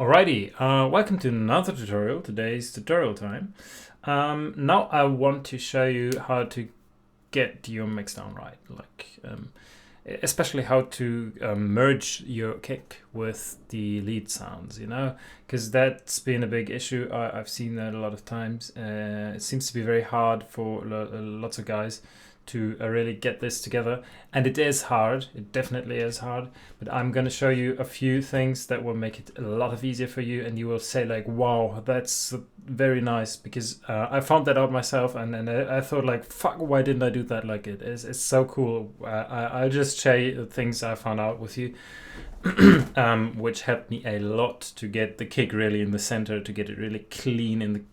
Alrighty, welcome to another tutorial. Today's tutorial time. Now I want to show you how to get your mixdown right, especially how to merge your kick with the lead sounds, because that's been a big issue. I've seen that a lot of times. It seems to be very hard for lots of guys to really get this together, and it is hard. It definitely is hard, but I'm going to show you a few things that will make it a lot of easier for you, and you will say like, wow, that's very nice, because I found that out myself, and I thought like, fuck, why didn't I do that? Like, it's so cool. I'll just share the things I found out with you, which helped me a lot to get the kick really in the center, to get it really clean in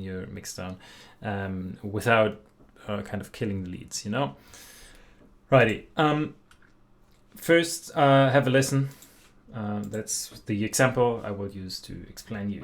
your mixdown, without kind of killing the leads, Righty. First, have a listen. That's the example I will use to explain you.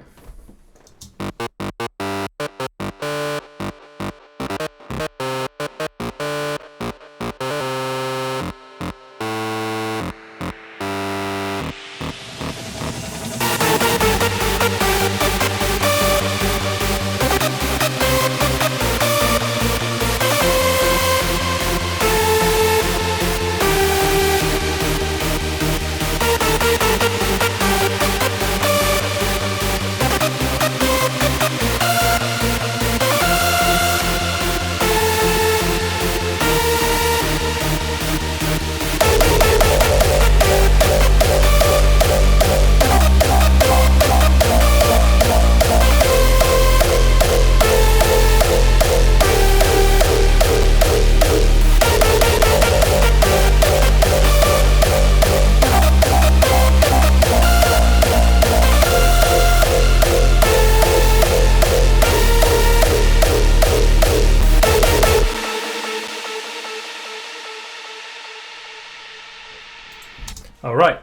All right,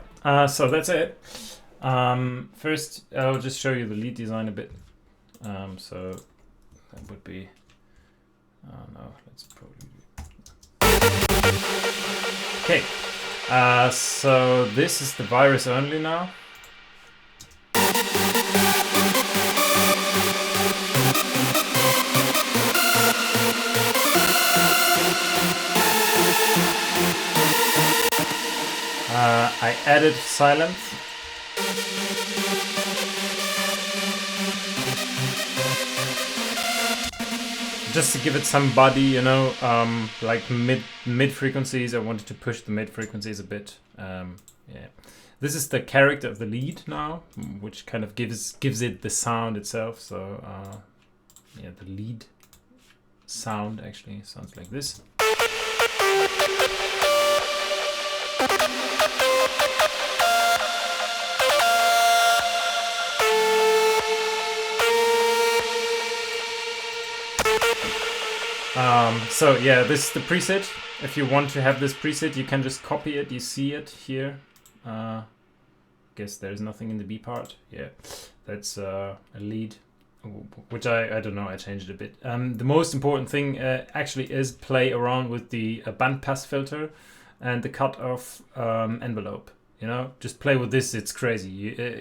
so that's it. First, I'll just show you the lead design a bit. So that would be, no, let's probably do. Okay, so this is the virus only now. I added silence. Just to give it some body, like mid frequencies. I wanted to push the mid frequencies a bit. Yeah, this is the character of the lead now, which kind of gives it the sound itself. So yeah, the lead sound actually sounds like this. So yeah, this is the preset. If you want to have this preset, you can just copy it. You see it here. Guess there's nothing in the B part. Yeah, that's a lead, which I don't know. I changed it a bit. The most important thing actually is play around with the bandpass filter and the cutoff envelope. Just play with this. It's crazy.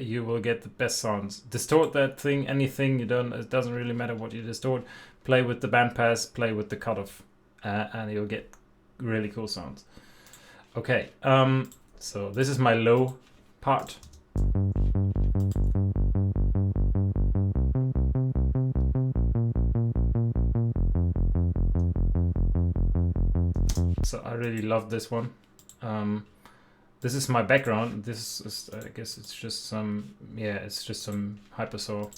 You will get the best sounds. Distort that thing, anything you don't. It doesn't really matter what you distort. Play with the bandpass. Play with the cutoff, and you'll get really cool sounds. Okay. So this is my low part. So I really love this one. This is my background. This is, I guess it's just some, it's just some hypersaw.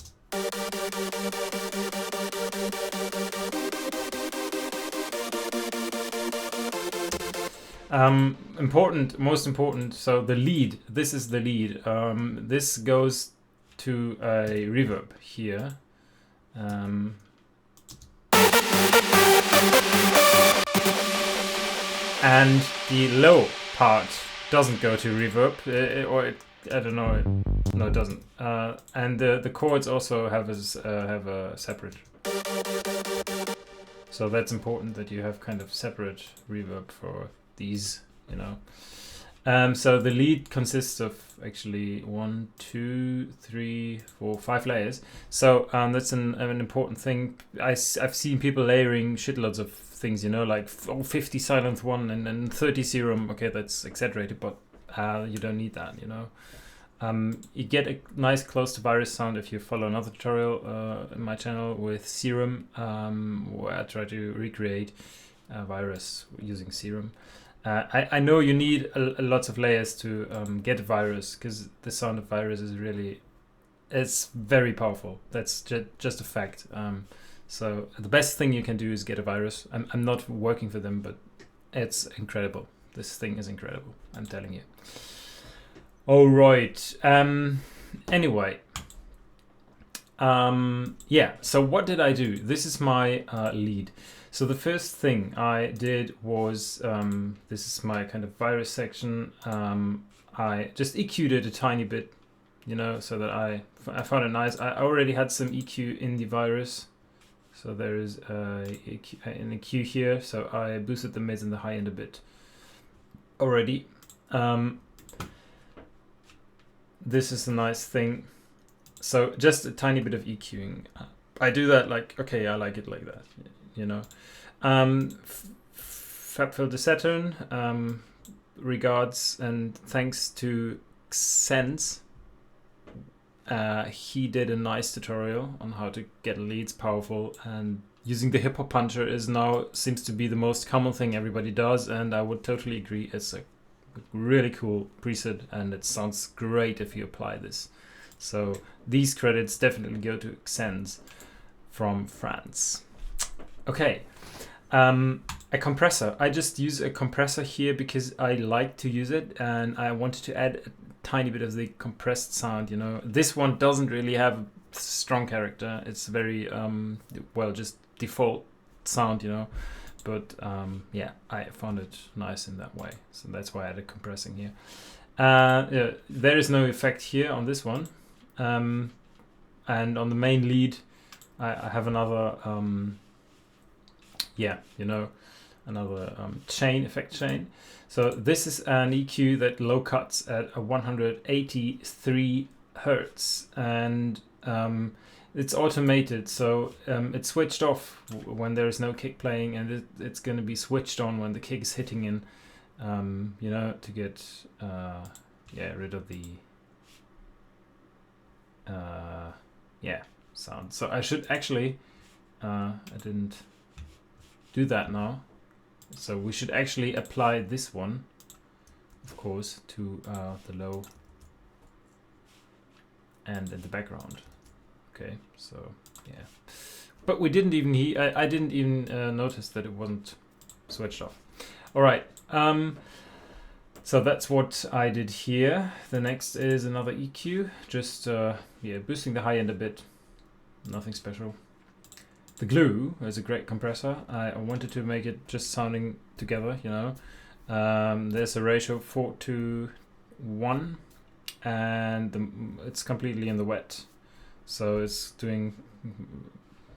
Most important, so the lead, this is the lead. This goes to a reverb here. And the low part doesn't go to reverb, I don't know. No, it doesn't. And the chords also have a separate. So that's important that you have kind of separate reverb for these, So the lead consists of actually 1, 2, 3, 4, 5 layers. So that's an important thing. I've seen people layering shitloads of things, you know, like 50 silent one and 30 serum. Okay, that's exaggerated, but you don't need that, you know. You get a nice close to virus sound if you follow another tutorial in my channel with serum, where I try to recreate virus using serum. I know you need lots of layers to get virus, because the sound of virus is really, it's very powerful. That's just a fact. So the best thing you can do is get a virus. I'm not working for them, but it's incredible. This thing is incredible, I'm telling you. All right. Anyway. Yeah, so what did I do? This is my lead. So the first thing I did was, this is my kind of virus section. I just EQ'd it a tiny bit, you know, so that I found it nice. I already had some EQ in the virus. So there is an EQ here. So I boosted the mids and the high end a bit already. This is a nice thing. So just a tiny bit of EQing. I do that like, okay, I like it like that, you know. FabFilter Saturn, regards and thanks to Xense. He did a nice tutorial on how to get leads powerful, and using the hip hop puncher is now seems to be the most common thing everybody does, and I would totally agree. It's a really cool preset and it sounds great if you apply this. So these credits definitely go to Xense from France. Okay, a compressor. I just use a compressor here because I like to use it, and I wanted to add a tiny bit of the compressed sound, you know. This one doesn't really have strong character. It's very, well, just default sound, you know. But yeah, I found it nice in that way. So that's why I added compressing here. Yeah, there is no effect here on this one. And on the main lead, I have another, yeah, you know, another chain, effect chain. So this is an EQ that low cuts at 183 Hertz, and it's automated, so it's switched off when there is no kick playing, and it's going to be switched on when the kick is hitting in, you know, to get yeah, rid of the yeah, sound. So I should actually, I didn't do that now. So we should actually apply this one, of course, to the low and in the background. Okay, so yeah, but we didn't even I didn't even notice that it wasn't switched off. All right, so that's what I did here. The next is another EQ, just yeah, boosting the high end a bit, nothing special. The glue is a great compressor. I wanted to make it just sounding together, you know. There's a ratio 4:1, and it's completely in the wet. So it's doing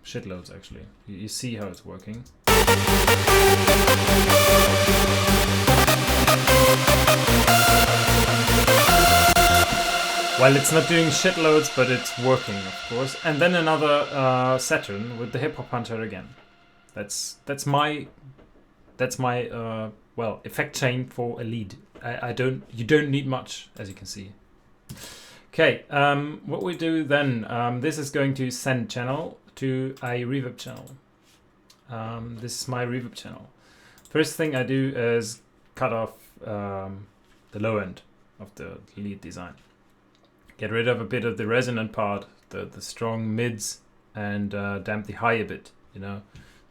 shitloads actually. You see how it's working. Well, it's not doing shitloads, but it's working, of course. And then another Saturn with the hip hop puncher again. That's my well, effect chain for a lead. You don't need much, as you can see. Okay, what we do then, this is going to send channel to a reverb channel. This is my reverb channel. First thing I do is cut off the low end of the lead design. Get rid of a bit of the resonant part, the strong mids, and damp the high a bit, you know.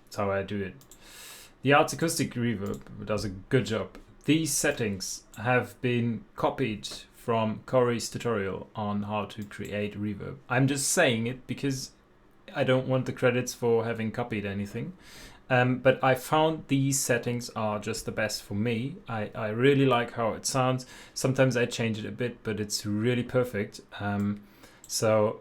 That's how I do it. The Arts Acoustic Reverb does a good job. These settings have been copied from Corey's tutorial on how to create reverb. I'm just saying it because I don't want the credits for having copied anything. But I found these settings are just the best for me. I really like how it sounds. Sometimes I change it a bit, but it's really perfect. So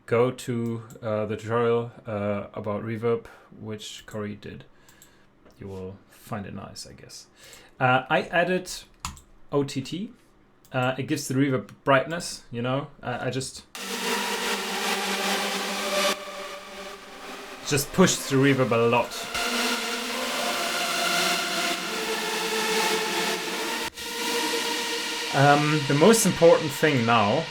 go to the tutorial about reverb, which Corey did. You will find it nice, I guess. I added OTT. It gives the reverb brightness, you know. I just pushed the reverb a lot. The most important thing now,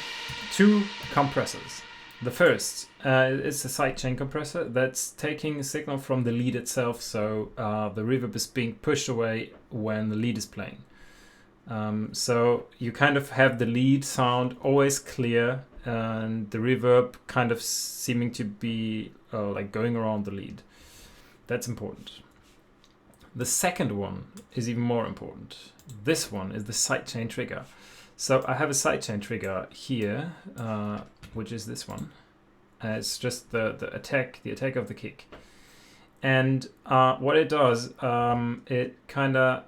2 compressors. The first is a sidechain compressor that's taking a signal from the lead itself, so the reverb is being pushed away when the lead is playing. So you kind of have the lead sound always clear and the reverb kind of seeming to be like going around the lead. That's important. The second one is even more important. This one is the sidechain trigger. So I have a sidechain trigger here, which is this one. It's just the attack of the kick. And what it does, it kind of,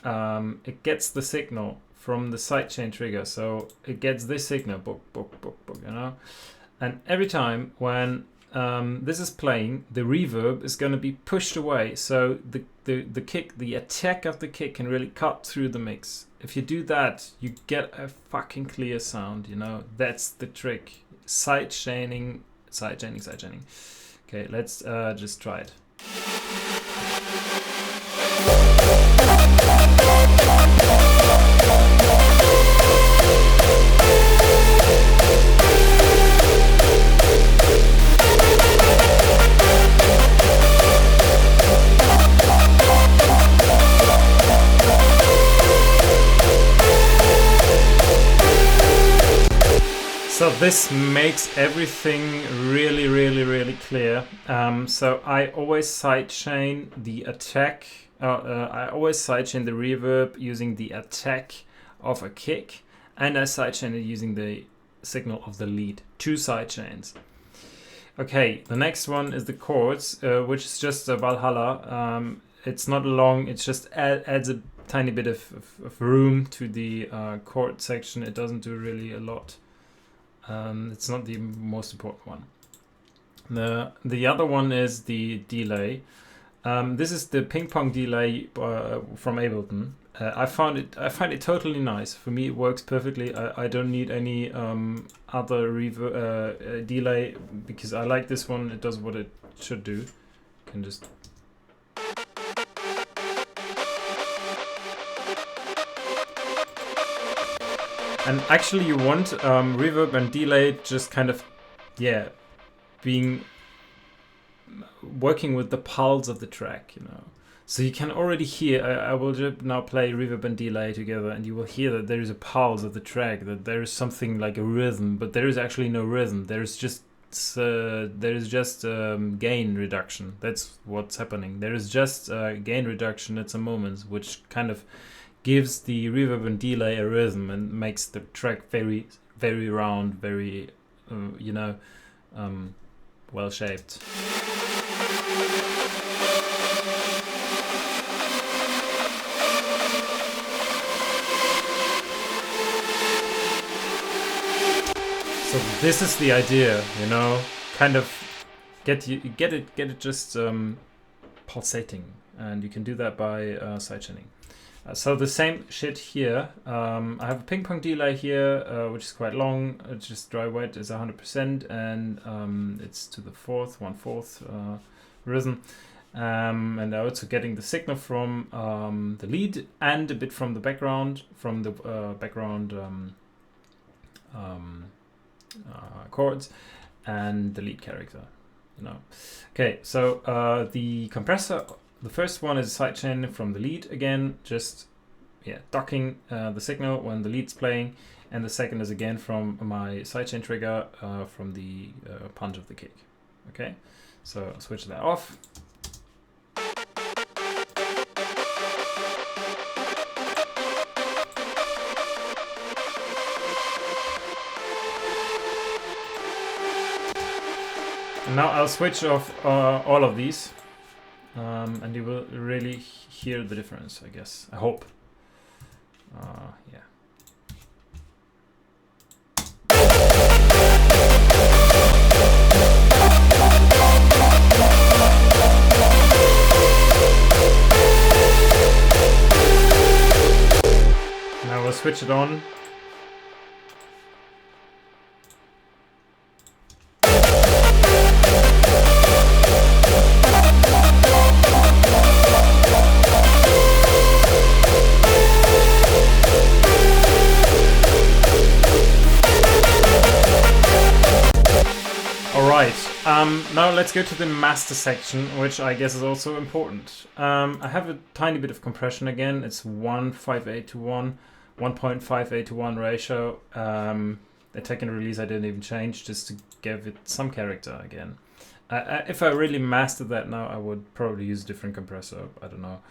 it gets the signal from the sidechain trigger. So it gets this signal, you know. And every time when this is playing, the reverb is going to be pushed away. So the kick, the attack of the kick can really cut through the mix. If you do that, you get a fucking clear sound, you know. That's the trick. Sidechaining. Okay, let's just try it. So this makes everything really, really, really clear. So I always sidechain the attack. I always sidechain the reverb using the attack of a kick, and I sidechain it using the signal of the lead. 2 sidechains. Okay, the next one is the chords, which is just a Valhalla. It's not long. It just adds a tiny bit of room to the chord section. It doesn't do really a lot. It's not the most important one. The other one is the delay. This is the ping pong delay from Ableton. I find it totally nice. For me, it works perfectly. I don't need any other delay because I like this one. It does what it should do. You can just. And actually you want reverb and delay just kind of, working with the pulse of the track, you know. So you can already hear, I will just now play reverb and delay together, and you will hear that there is a pulse of the track, that there is something like a rhythm, but there is actually no rhythm. There is just gain reduction. That's what's happening. There is just gain reduction at some moments, which kind of gives the reverb and delay a rhythm and makes the track very, very round, very, well shaped. So this is the idea, you know, kind of get it just pulsating, and you can do that by sidechaining. So the same shit here. I have a ping pong delay here, which is quite long. It's just dry wet is 100%, and it's to the 1/4 rhythm. And I'm also getting the signal from the lead and a bit from the background, chords and the lead character. You know. Okay, so the compressor. The first one is a sidechain from the lead again, just docking the signal when the lead's playing, and the second is again from my sidechain trigger from the punch of the kick. Okay, so I'll switch that off. And now I'll switch off all of these. And you will really hear the difference, I guess. I hope. Yeah. switch it on. Now let's go to the master section, which I guess is also important. I have a tiny bit of compression again. It's 1.58 to 1, 1.58 to 1 ratio. Attack and release I didn't even change, just to give it some character again. If I really mastered that now, I would probably use a different compressor. I don't know.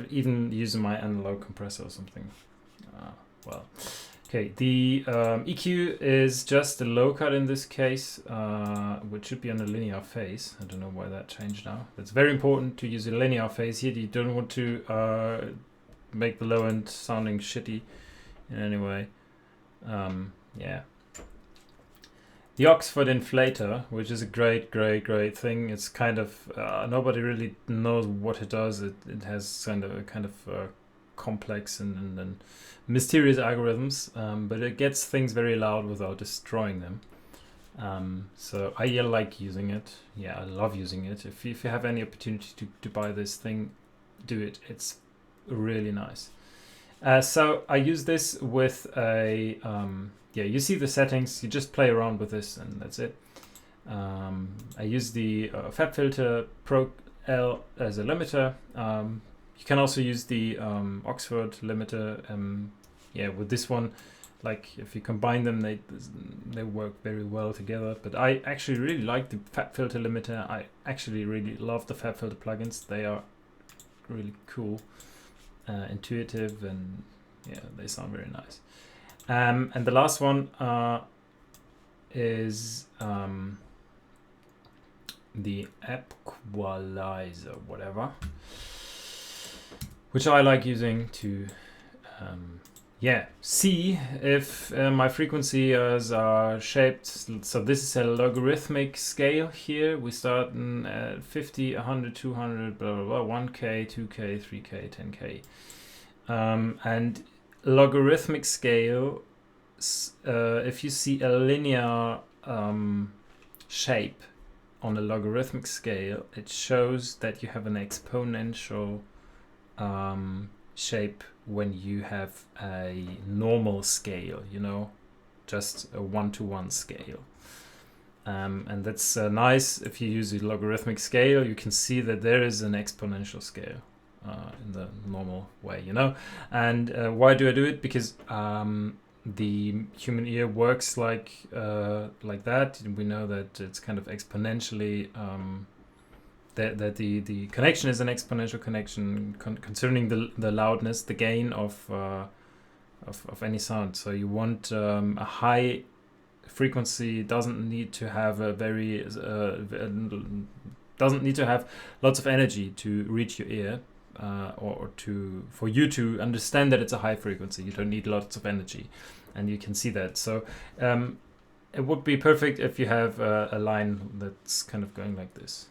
Even using my analog compressor or something. Well. Okay, the EQ is just a low cut in this case, which should be on a linear phase. I don't know why that changed now. It's very important to use a linear phase here. You don't want to make the low end sounding shitty in any way. Yeah. The Oxford inflator, which is a great thing. It's kind of nobody really knows what it does. It has kind of complex and mysterious algorithms, but it gets things very loud without destroying them. So I like using it. Yeah, I love using it. If you have any opportunity to buy this thing, do it. It's really nice. So I use this with a yeah. You see the settings. You just play around with this, and that's it. I use the FabFilter Pro L as a limiter. You can also use the Oxford limiter. Yeah, with this one, like if you combine them, they work very well together. But I actually really like the FabFilter limiter. I actually really love the FabFilter plugins. They are really cool, intuitive, and yeah, they sound very nice. And the last one is the equalizer, whatever, which I like using to yeah, see if my frequencies are shaped. So this is a logarithmic scale here. We start at 50, 100, 200, blah, blah, blah, 1K, 2K, 3K, 10K. And logarithmic scale, if you see a linear shape on a logarithmic scale, it shows that you have an exponential shape when you have a normal scale, you know, just a 1-to-1 scale. And that's nice. If you use a logarithmic scale, you can see that there is an exponential scale in the normal way, you know. And why do I do it? Because the human ear works like that. We know that it's kind of exponentially that the connection is an exponential connection concerning the loudness, the gain of any sound. So you want a high frequency doesn't need to have a very doesn't need to have lots of energy to reach your ear, or for you to understand that it's a high frequency. You don't need lots of energy, and you can see that. So it would be perfect if you have a line that's kind of going like this.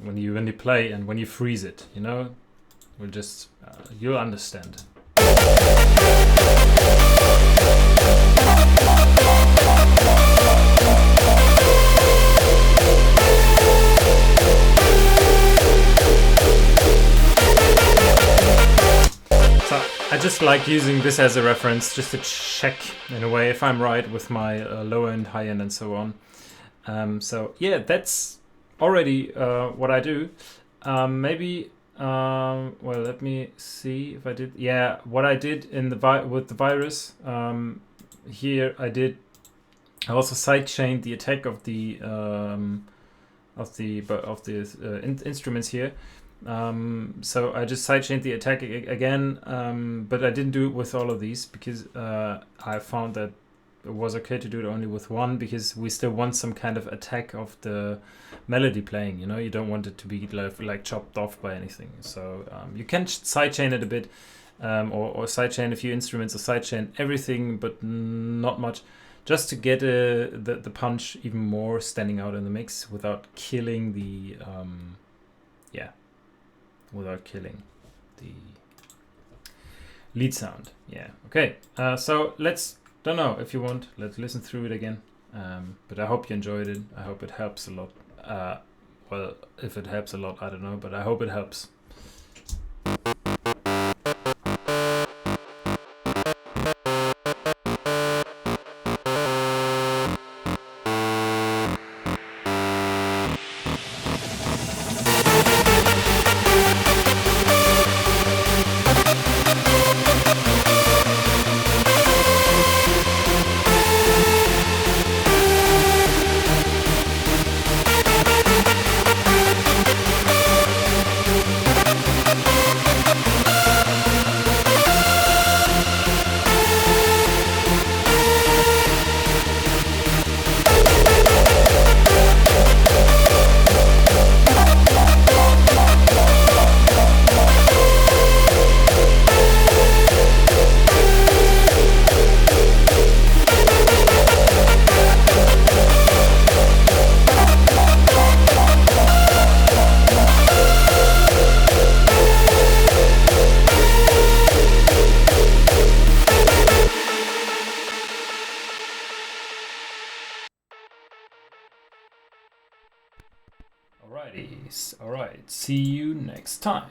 When you play and when you freeze it, you know, we'll just you'll understand. I just like using this as a reference, just to check in a way if I'm right with my low end, high end, and so on. So yeah, that's already what I do. Maybe well, let me see if I did. Yeah, what I did in the with the virus here, I also sidechained the attack of the instruments here. So I just sidechained the attack again, but I didn't do it with all of these because I found that it was okay to do it only with one, because we still want some kind of attack of the melody playing, you know. You don't want it to be like chopped off by anything. So you can sidechain it a bit, or sidechain a few instruments, or sidechain everything, but not much, just to get the punch even more standing out in the mix without killing the without killing lead sound. Yeah. Okay. So don't know if you want, let's listen through it again. But I hope you enjoyed it. I hope it helps a lot. Well, if it helps a lot, I don't know, but I hope it helps. Alrighty, alright, see you next time.